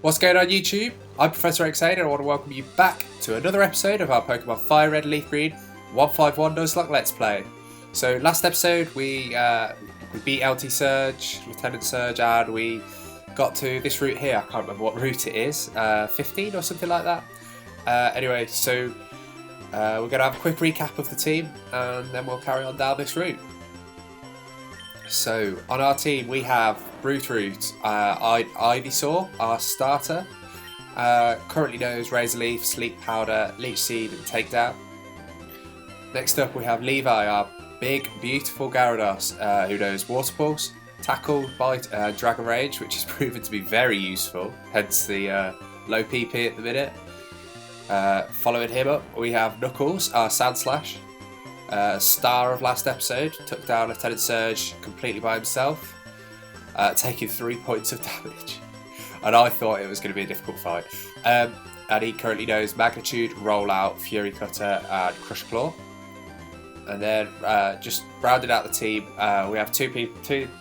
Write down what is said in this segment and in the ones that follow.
What's going on YouTube? I'm ProfessorOaksAide and I want to welcome you back to another episode of our Pokemon Fire Red Leaf Green 151 Nuzlocke Let's Play. So last episode we beat LT Surge, Lieutenant Surge, and we got to this route here. I can't remember what route it is, 15 or something like that. Anyway, so we're going to have a quick recap of the team and then we'll carry on down this route. So on our team we have Root, Ivysaur, our starter, currently knows Razor Leaf, Sleep Powder, Leech Seed and Takedown. Next up we have Levi, our big beautiful Gyarados, who knows Water Pulse, Tackle, Bite and Dragon Rage, which has proven to be very useful, hence the low PP at the minute. Following him up we have Knuckles, our Sandslash, star of last episode, took down Lieutenant Surge completely by himself, taking 3 points of damage, and I thought it was going to be a difficult fight. And he currently knows Magnitude, Rollout, Fury Cutter and Crush Claw. And then just rounding out the team, we have two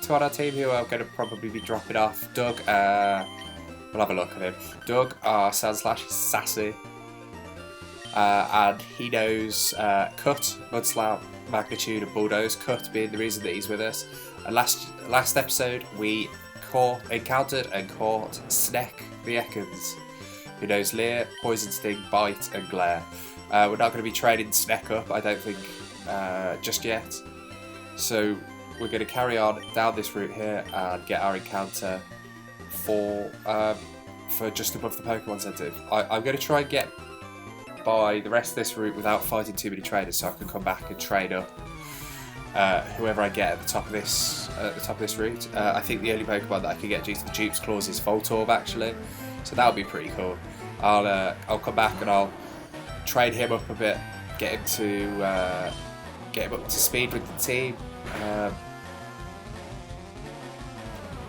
on our team who are going to probably be dropping off. Doug, we'll have a look at him. Doug, our Sandslash, is sassy. And he knows Cut, Mudslap, Magnitude and Bulldoze, Cut being the reason that he's with us. And last episode we encountered and caught Sneck the Ekans, who knows Leer, Poison Sting, Bite and Glare. We're not going to be training Sneck up, I don't think, just yet. So we're going to carry on down this route here and get our encounter for just above the Pokemon Center. I'm going to try and get by the rest of this route without fighting too many trainers, so I can come back and train up whoever I get at the top of this route. I think the only Pokemon that I can get due to the Dupe's Claws is Voltorb actually, so that would be pretty cool. I'll come back and I'll train him up a bit, get him up to speed with the team,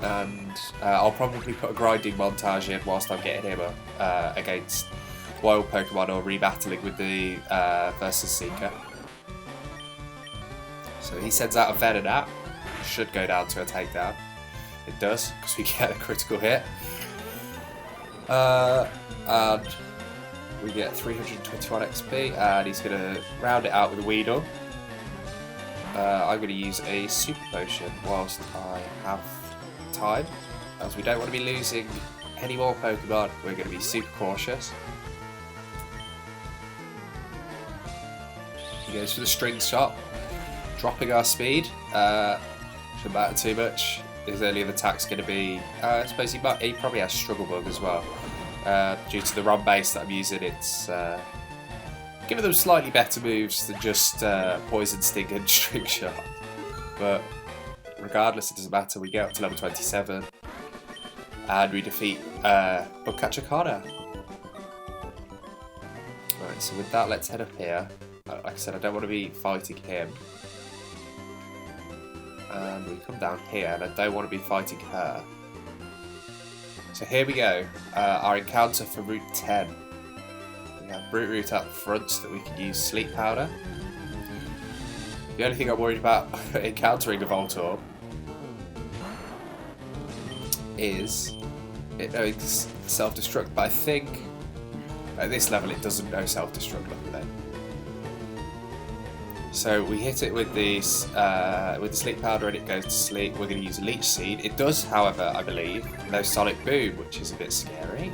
and I'll probably put a grinding montage in whilst I'm getting him up against wild Pokemon or rebattling with the versus Seeker. So he sends out a Venonat, should go down to a takedown. It does, because we get a critical hit. And we get 321 XP, and he's going to round it out with a Weedle. I'm going to use a Super Potion whilst I have time, as we don't want to be losing any more Pokemon. We're going to be super cautious. He goes for the String Shot, dropping our speed. Shouldn't matter too much. His early attack's going to be, I suppose he probably has Struggle Bug as well. Due to the Rombase that I'm using, it's giving them slightly better moves than just Poison Sting and String Shot. But regardless, it doesn't matter. We get up to level 27 and we defeat Bugcatcher Connor. Right, so with that, let's head up here. Like I said, I don't want to be fighting him. And we come down here, and I don't want to be fighting her. So here we go, our encounter for Route 10. We have Root up front so that we can use Sleep Powder. The only thing I'm worried about encountering a Voltorb is it knows self-destruct, but I think at this level it doesn't know self-destruct, luckily. So we hit it with the Sleep Powder and it goes to sleep. We're going to use Leech Seed. It does, however, I believe, no Sonic Boom, which is a bit scary.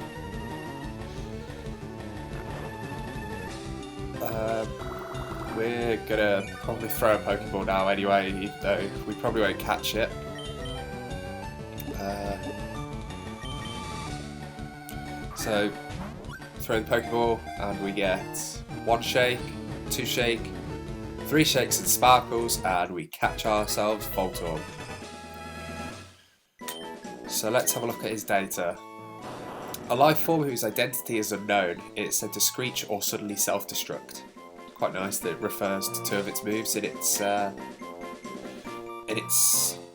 We're going to probably throw a Pokeball now anyway, though we probably won't catch it. So throw the Pokeball and we get 1 Shake, 2 Shake, 3 Shakes and Sparkles, and we catch ourselves Voltorb. So let's have a look at his data. A life form whose identity is unknown, it's said to screech or suddenly self-destruct. Quite nice that it refers to 2 of its moves in its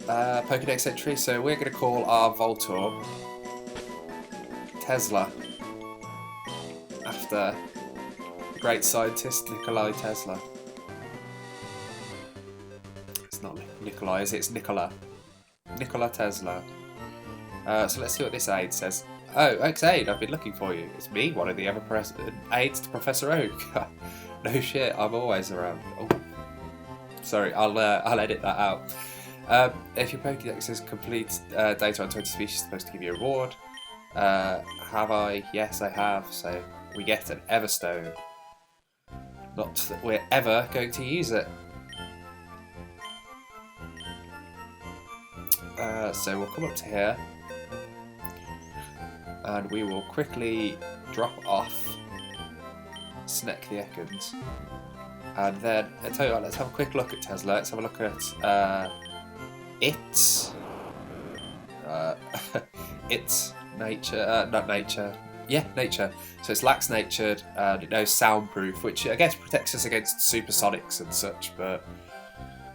Pokédex entry. So we're going to call our Voltorb Tesla, after the great scientist Nikola Tesla. Not Nikolai, is it? It's Nikola Tesla. So let's see what this Aide says. Oh, Oaksaide, I've been looking for you. It's me, one of the ever-present aides to Professor Oak. No shit, I'm always around. Oh. Sorry, I'll edit that out. If your Pokédex is complete data on 20 species, it's supposed to give you a reward. Have I? Yes, I have. So we get an Everstone. Not that we're ever going to use it. So we'll come up to here. And we will quickly drop off Sneck the Ekans. And then, I tell you what, let's have a quick look at Tesla. Let's have a look at its its nature, not nature, yeah, nature. So it's lax natured and it knows soundproof, which I guess protects us against supersonics and such, but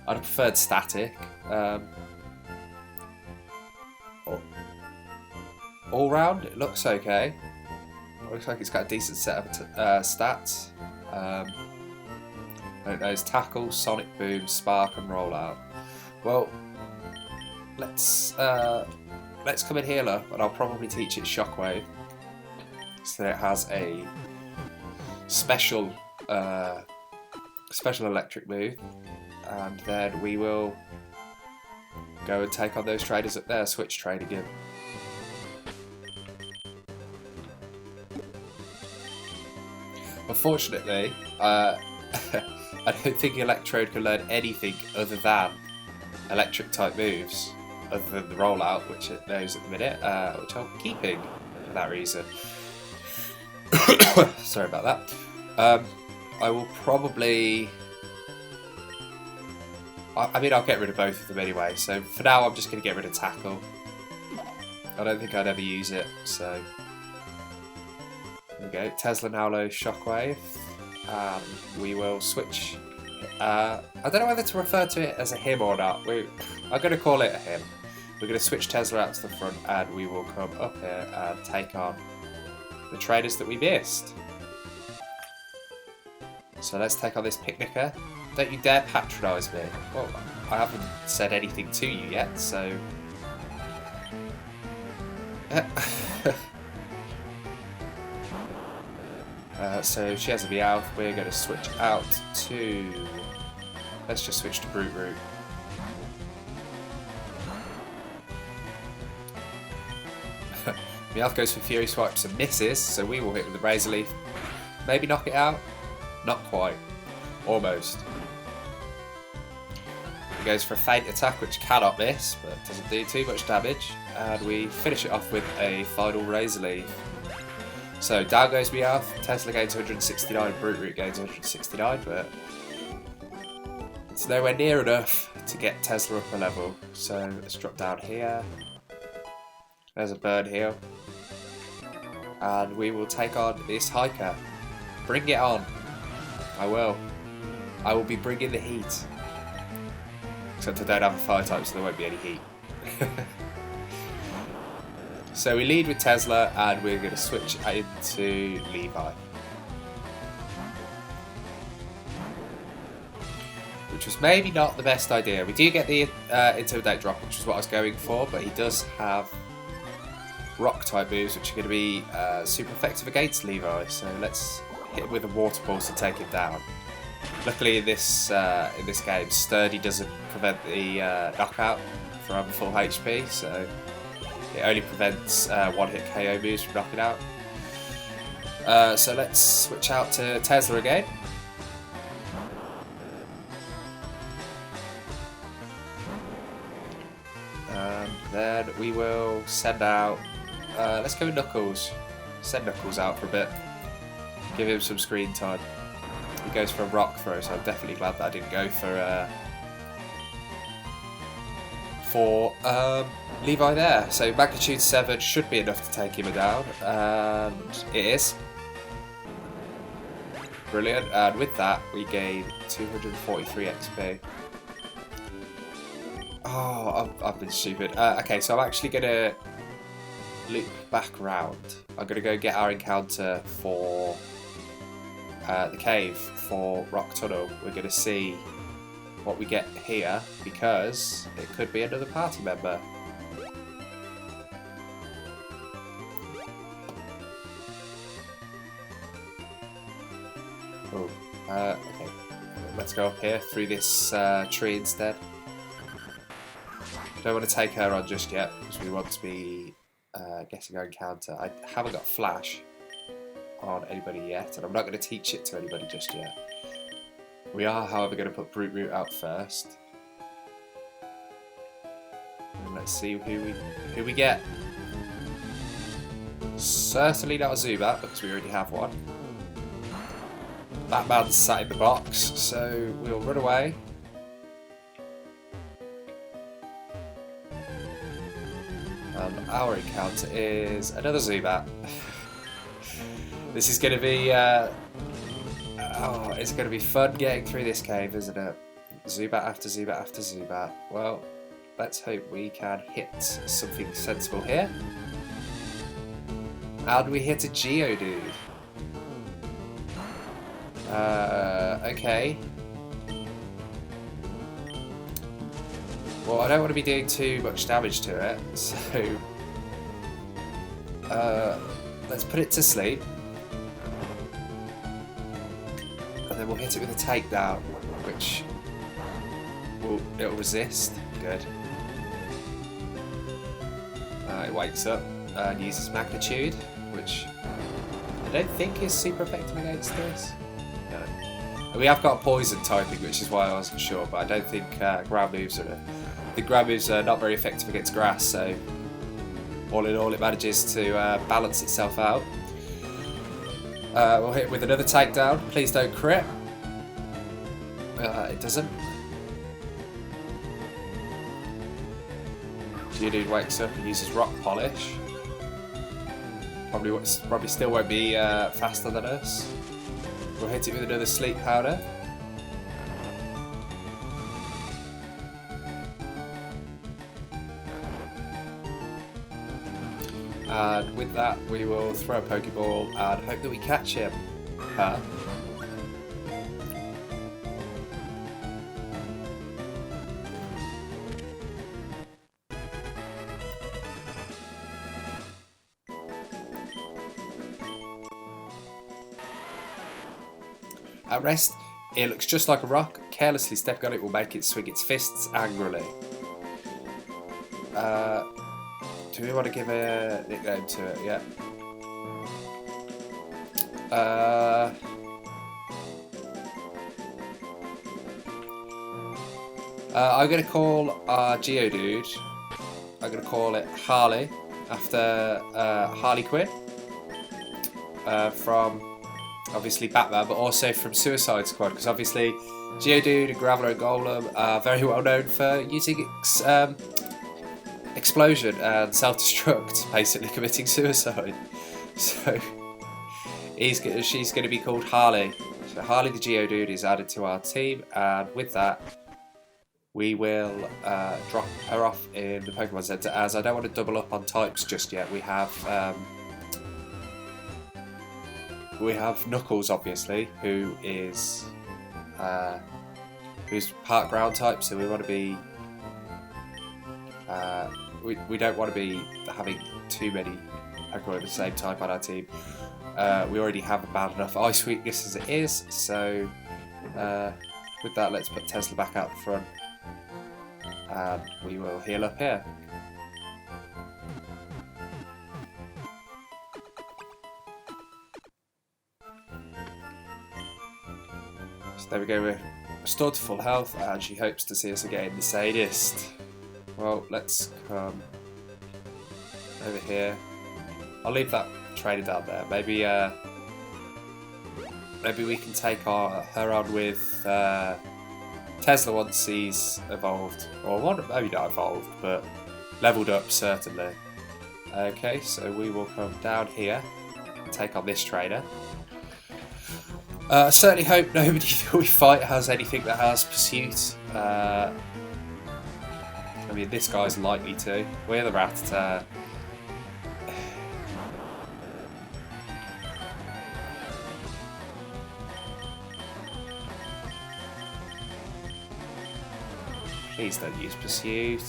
I'd have preferred static. All round, it looks okay. It looks like it's got a decent set of stats. It knows tackle, sonic boom, spark, and rollout. Well, let's come in healer, and I'll probably teach it shockwave, so that it has a special electric move, and then we will go and take on those traders up there. Switch trade again. Unfortunately, I don't think Electrode can learn anything other than electric type moves, other than the rollout, which it knows at the minute, which I'm keeping for that reason. Sorry about that. I will probably... I mean, I'll get rid of both of them anyway, so for now I'm just going to get rid of Tackle. I don't think I'd ever use it, so... There we go, Tesla now knows Shockwave, and we will switch. I don't know whether to refer to it as a him or not. I'm going to call it a him. We're going to switch Tesla out to the front, and we will come up here and take on the traders that we missed. So let's take on this picnicker. Don't you dare patronise me. Well, I haven't said anything to you yet, so... so she has a Meowth. We're going to switch out to... Let's just switch to Brute Root. Meowth goes for Fury Swipes and misses, so we will hit with the Razor Leaf. Maybe knock it out? Not quite. Almost. He goes for a Feint Attack, which cannot miss, but doesn't do too much damage. And we finish it off with a final Razor Leaf. So down goes Meowth, Tesla gains 169, Brute Root gains 169, but it's nowhere near enough to get Tesla up a level. So let's drop down here. There's a Burn Heal. And we will take on this Hiker. Bring it on. I will. I will be bringing the heat. Except I don't have a fire type, so there won't be any heat. So we lead with Tesla, and we're going to switch into Levi. Which was maybe not the best idea. We do get the Intimidate drop, which is what I was going for, but he does have Rock type moves, which are going to be super effective against Levi. So let's hit him with a Water Pulse to take him down. Luckily in this game, Sturdy doesn't prevent the knockout from full HP, so it only prevents one-hit KO moves from knocking out. So let's switch out to Tesla again. And then we will send out... let's go with Knuckles. Send Knuckles out for a bit. Give him some screen time. He goes for a Rock Throw, so I'm definitely glad that I didn't go for Levi there. So magnitude 7 should be enough to take him down, and it is. Brilliant, and with that we gain 243 XP. Oh, I've been stupid. Okay, so I'm actually going to loop back round. I'm going to go get our encounter for the cave for Rock Tunnel. We're going to see what we get here, because it could be another party member. Oh, okay. Let's go up here through this tree instead. Don't want to take her on just yet because we want to be getting our encounter. I haven't got Flash on anybody yet, and I'm not going to teach it to anybody just yet. We are, however, going to put Brute Root out first. And let's see who we get. Certainly not a Zubat because we already have one. Batman's sat in the box, so we'll run away. And our encounter is another Zubat. This is going to be, it's going to be fun getting through this cave, isn't it? Zubat after Zubat after Zubat. Well, let's hope we can hit something sensible here. And we hit a Geodude. Okay. Well, I don't want to be doing too much damage to it, so let's put it to sleep. And then we'll hit it with a takedown, which it'll resist. Good. It wakes up and uses Magnitude, which I don't think is super effective against this. No. And we have got Poison typing, which is why I wasn't sure, but I don't think ground moves are. The ground moves are not very effective against grass, so all in all, it manages to balance itself out. We'll hit it with another takedown. Please don't crit. It doesn't. Geodude wakes up and uses Rock Polish. Probably still won't be faster than us. We'll hit it with another Sleep Powder. And with that, we will throw a Pokeball and hope that we catch him. At rest, it looks just like a rock. Carelessly stepping on it will make it swing its fists angrily. Do we want to give a nickname to it? Yeah. I'm going to call our Geodude, I'm going to call it Harley, after Harley Quinn, from obviously Batman, but also from Suicide Squad, because obviously Geodude and Graveler and Golem are very well known for using explosion and self-destruct, basically committing suicide. So she's going to be called Harley. So Harley the Geodude is added to our team, and with that we will drop her off in the Pokemon Center, as I don't want to double up on types just yet. We have Knuckles, obviously, who's part ground type, so we want to be we don't want to be having too many Pokemon of the same type on our team. We already have a bad enough ice weakness as it is, so with that, let's put Tesla back out the front, and we will heal up here. So there we go, we're restored to full health, and she hopes to see us again, the sadist. Well, let's come over here. I'll leave that trainer down there. Maybe we can take her on with Tesla once he's evolved, or maybe not evolved, but leveled up certainly. Okay, so we will come down here and take on this trainer. I certainly hope nobody that we fight has anything that has pursuit. I mean, this guy's likely to. We're the Rattata. Please don't use pursuit.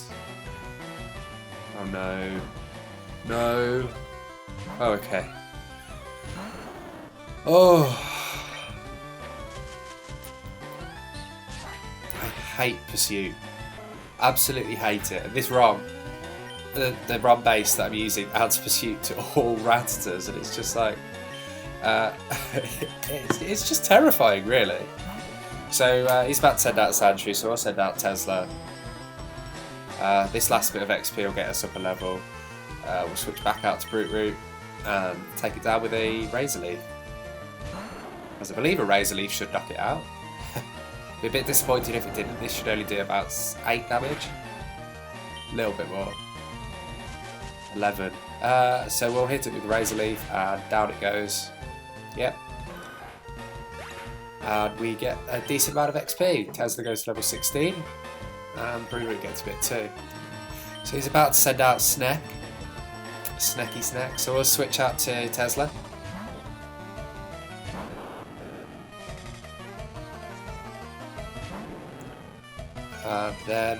Oh no. No. Oh, okay. Oh. hate Pursuit. Absolutely hate it. And this ROM, the ROM base that I'm using adds Pursuit to all Rattatas, and it's just like, it's just terrifying, really. So he's about to send out Sandshrew, so I'll send out Tesla. This last bit of XP will get us up a level. We'll switch back out to Brute Root and take it down with a Razor Leaf. As I believe a Razor Leaf should knock it out. Be a bit disappointed if it didn't. This should only do about 8 damage. A little bit more. 11. So we'll hit it with the Razor Leaf and down it goes. Yep. And we get a decent amount of XP. Tesla goes to level 16 and Brute Root gets a bit too. So he's about to send out Snack. Snacky Snack. So we'll switch out to Tesla. And then,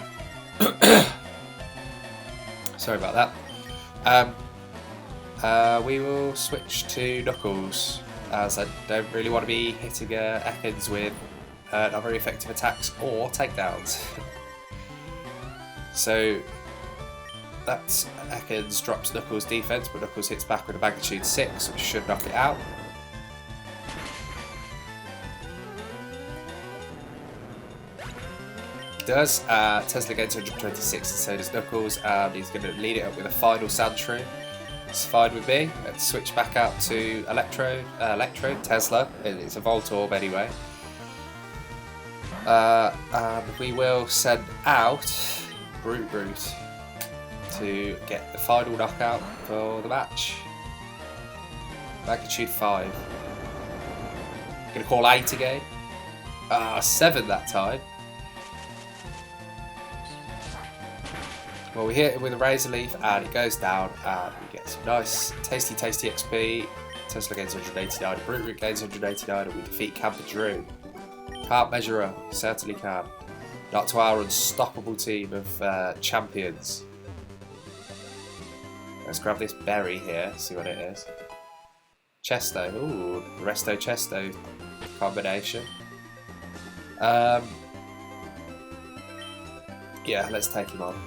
sorry about that. We will switch to Knuckles, as I don't really want to be hitting Ekans with not very effective attacks or takedowns. So that's Ekans drops Knuckles' defense, but Knuckles hits back with a magnitude 6, which should knock it out. Does. Tesla gains 126 and so does Knuckles, and he's going to lead it up with a final Sandshrew. It's fine with me. Let's switch back out to Electrode, Tesla. It's a Volt Orb anyway. And we will send out Brute Root to get the final knockout for the match. Magnitude 5. Going to call 8 again. 7 that time. Well, we hit it with a Razor Leaf and it goes down and we get some nice tasty XP. Tesla gains 189, Brute Root gains 189 and we defeat Camper Drew. Can't measure up, certainly can. Not to our unstoppable team of champions. Let's grab this berry here, see what it is. Chesto, ooh, Resto Chesto combination. Yeah, let's take him on.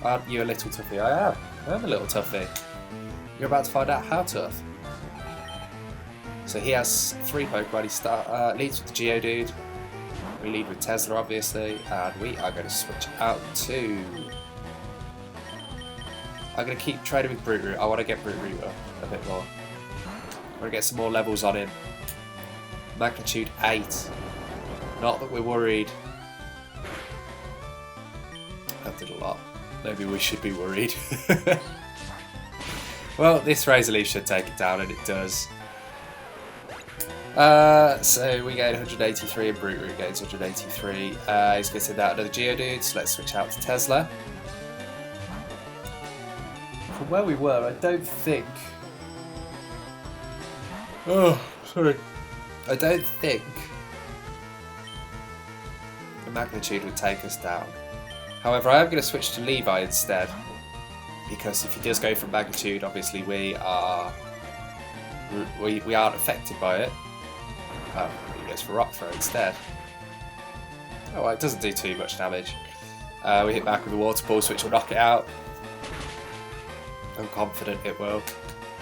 Aren't you a little toughie? I am. I'm a little toughie. You're about to find out how tough. So he has 3 Pokemon. He leads with the Geodude. We lead with Tesla, obviously. And we are going to switch out to... I'm going to keep trading with Brute Root. I want to get Brute Root up a bit more. I want to get some more levels on him. Magnitude 8. Not that we're worried. That did a lot. Maybe we should be worried. Well, this Razor Leaf should take it down, and it does. So we gain 183 and Brute Root gains 183. He's going to send out another Geodude, so let's switch out to Tesla. From where we were, I don't think... Oh, sorry. I don't think the magnitude would take us down. However, I am going to switch to Levi instead, because if he does go for magnitude, obviously we aren't affected by it. He goes for Rock Throw instead. Oh, well, it doesn't do too much damage. We hit back with a Water Pulse, which will knock it out. I'm confident it will.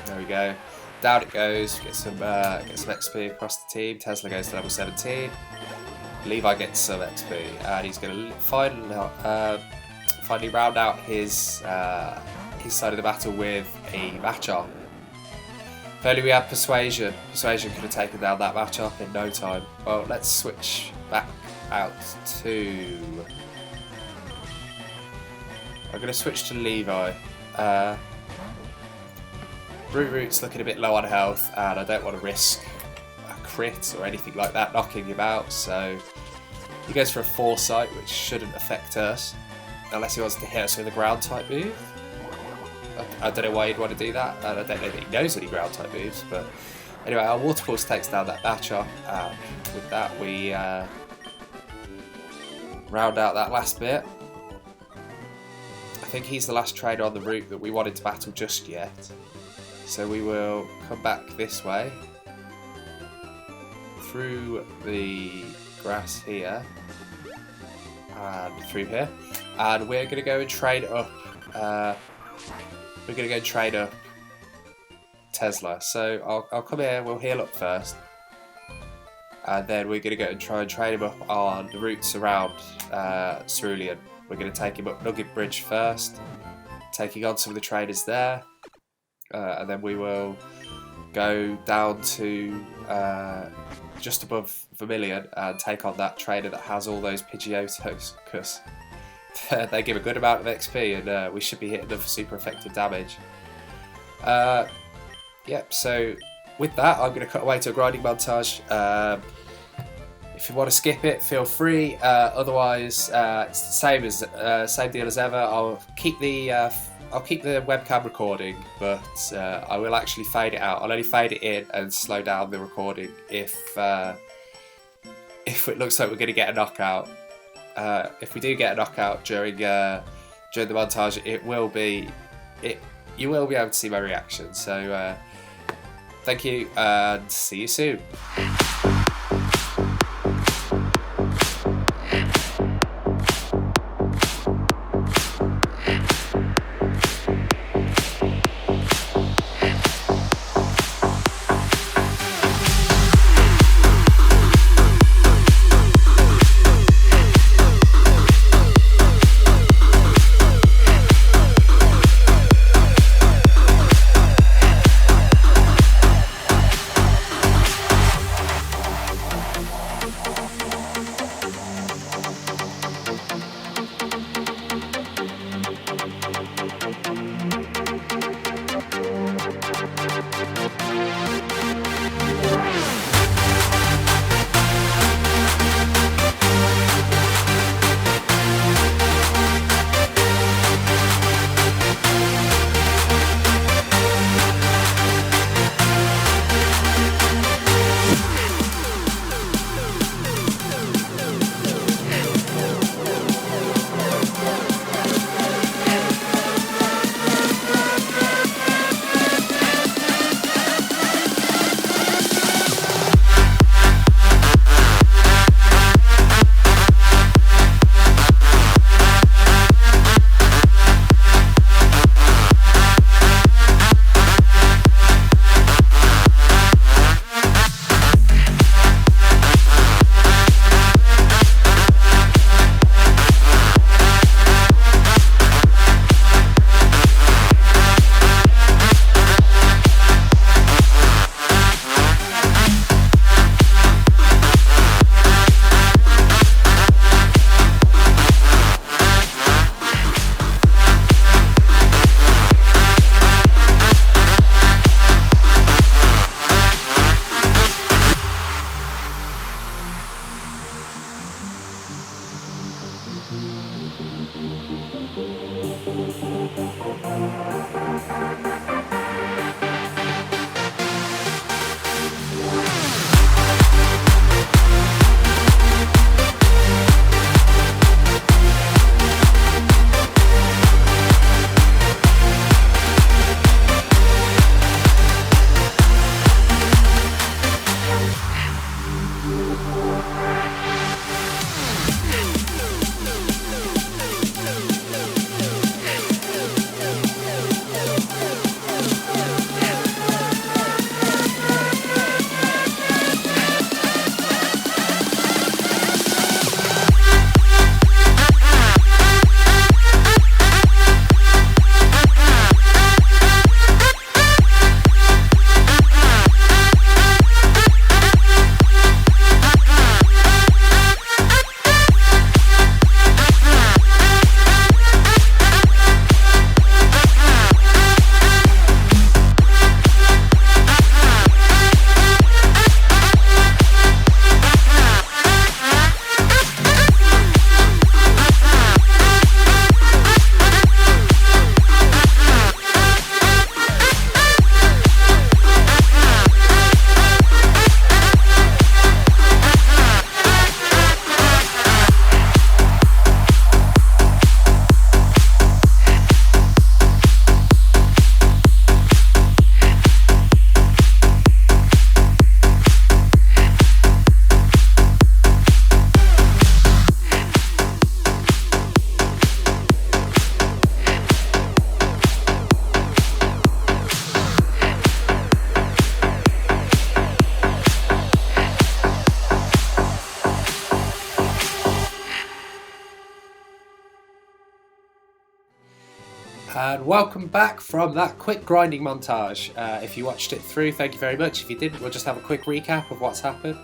There we go. Down it goes. Get some XP across the team. Tesla goes to level 17. Levi gets some XP, and he's going to finally round out his side of the battle with a Machop. If only we had Persuasion. Persuasion could have taken down that Machop in no time. Well, let's switch back out to... I'm going to switch to Levi. Brute Root's looking a bit low on health, and I don't want to risk crit or anything like that knocking him out, so he goes for a Foresight, which shouldn't affect us unless he wants to hit us with a ground type move. I don't know why he'd want to do that, and I don't know that he knows any ground type moves, but anyway, our Water Pulse takes down that Machop, and with that we round out that last bit. I think he's the last trainer on the route that we wanted to battle just yet, so we will come back this way through the grass here, and through here, and we're gonna go and trade up. We're gonna go and trade up Tesla. So I'll come here. We'll heal up first, and then we're gonna go and try and trade him up on the routes around Cerulean. We're gonna take him up Nugget Bridge first, taking on some of the traders there, and then we will go down to just above Vermilion and take on that trader that has all those Pidgeotos, because they give a good amount of XP, and we should be hitting them for super effective damage. Yep, so with that, I'm going to cut away to a grinding montage. If you want to skip it, feel free. Otherwise, it's the same deal as ever. I'll keep the webcam recording, but I will actually fade it out. I'll only fade it in and slow down the recording if it looks like we're going to get a knockout. If we do get a knockout during the montage, you will be able to see my reaction. So thank you, and see you soon. And welcome back from that quick grinding montage. If you watched it through, thank you very much. If you didn't, we'll just have a quick recap of what's happened.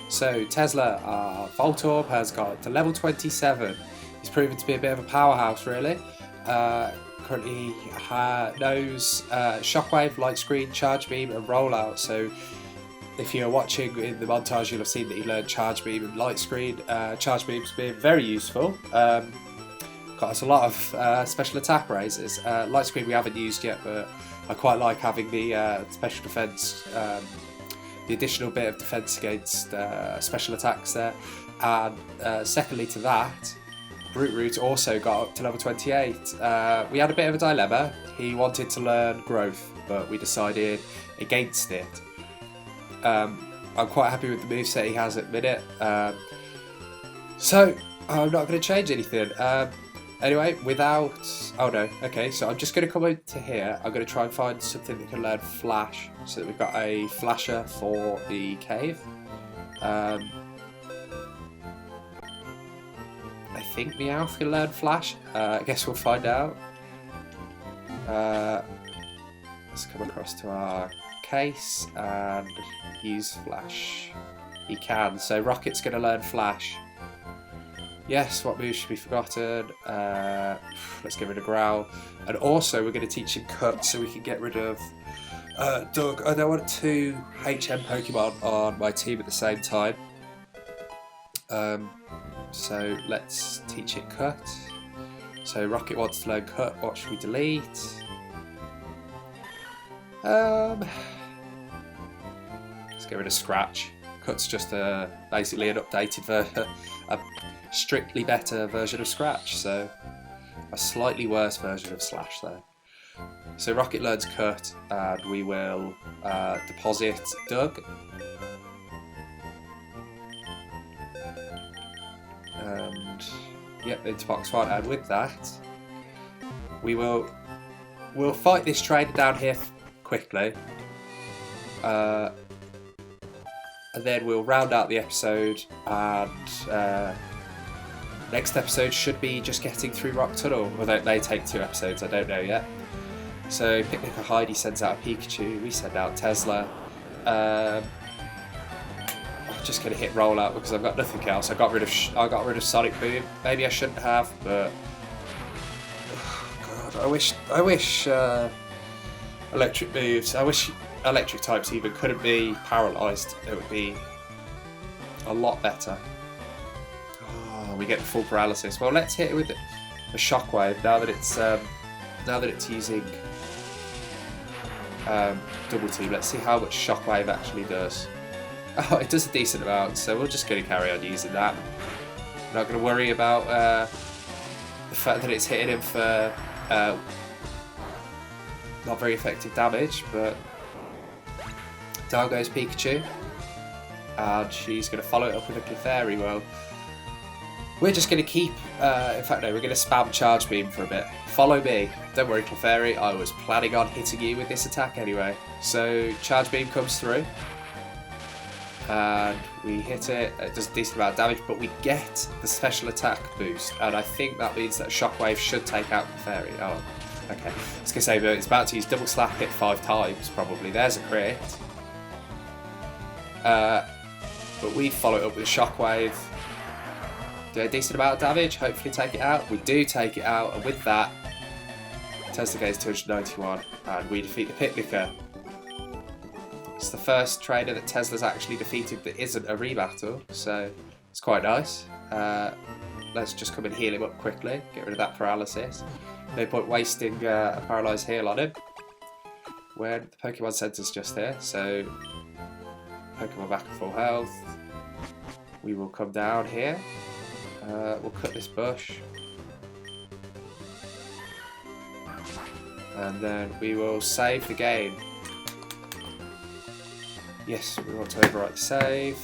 So Tesla, our Voltorb, has got to level 27. He's proven to be a bit of a powerhouse, really. Currently knows Shockwave, Light Screen, Charge Beam and Rollout. So if you're watching in the montage, you'll have seen that he learned Charge Beam and Light Screen. Charge Beam's been very useful. Got us a lot of special attack raises. Light Screen we haven't used yet, but I quite like having the special defense, the additional bit of defense against special attacks there. And secondly to that, Brute Root also got up to level 28. We had a bit of a dilemma. He wanted to learn Growth, but we decided against it. I'm quite happy with the moveset he has at the minute. So I'm not going to change anything. Anyway, without... Oh no, okay, so I'm just going to come into here. I'm going to try and find something that can learn Flash. So that we've got a Flasher for the cave. I think Meowth can learn Flash. I guess we'll find out. Let's come across to our case and use Flash. He can, so Rocket's going to learn Flash. Yes, what moves should be forgotten? Let's get rid of Growl. And also we're going to teach him Cut so we can get rid of Doug. I don't want 2 HM Pokemon on my team at the same time. So let's teach it Cut. So Rocket wants to learn Cut. What should we delete? Let's get rid of Scratch. Cut's just basically an updated version, a strictly better version of Scratch, so a slightly worse version of Slash there. So Rocket learns Cut, and we will deposit Doug. And yep, into box 1, and with that, we'll fight this trainer down here quickly. And then we'll round out the episode, and next episode should be just getting through Rock Tunnel. Although they take 2 episodes, I don't know yet. So Picnic or Heidi sends out a Pikachu, we send out Tesla. I'm just going to hit Rollout because I've got nothing else. I got rid of Sonic Boom. Maybe I shouldn't have, but oh God, I wish electric moves. I wish electric types even couldn't be paralysed. It would be a lot better. Oh, we get the full paralysis. Well, let's hit it with a Shockwave now that it's using double team. Let's see how much Shockwave actually does. Oh, it does a decent amount, so we're just going to carry on using that. We're not going to worry about the fact that it's hitting him for not very effective damage, but down goes Pikachu, and she's going to follow it up with a Clefairy. Well, we're just going to keep, in fact no, we're going to spam Charge Beam for a bit. Follow me. Don't worry Clefairy, I was planning on hitting you with this attack anyway. So Charge Beam comes through, and we hit it. It does a decent amount of damage, but we get the special attack boost, and I think that means that Shockwave should take out Clefairy. Oh, okay. I was going to say, but it's about to use Double Slap hit 5 times, probably. There's a crit. But we follow it up with a Shockwave. Do a decent amount of damage, hopefully take it out. We do take it out, and with that, Tesla gains 291, and we defeat the Picnicker. It's the first trainer that Tesla's actually defeated that isn't a rebattle, so it's quite nice. Let's just come and heal him up quickly, get rid of that paralysis. No point wasting a paralysed heal on him. When the Pokemon Centre's just here, so Pokemon back at full health. We will come down here. We'll cut this bush. And then we will save the game. Yes, we want to overwrite the save.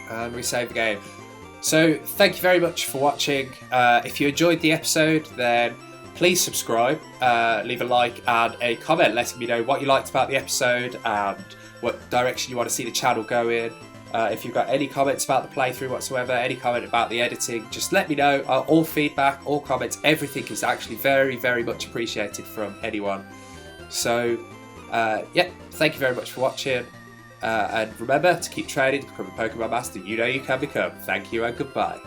And we save the game. So, thank you very much for watching. If you enjoyed the episode, then please subscribe, leave a like and a comment letting me know what you liked about the episode and what direction you want to see the channel go in. If you've got any comments about the playthrough whatsoever, any comment about the editing, just let me know. All feedback, all comments, everything is actually very, very much appreciated from anyone. So, yeah, thank you very much for watching. And remember to keep training to become a Pokemon Master you know you can become. Thank you and goodbye.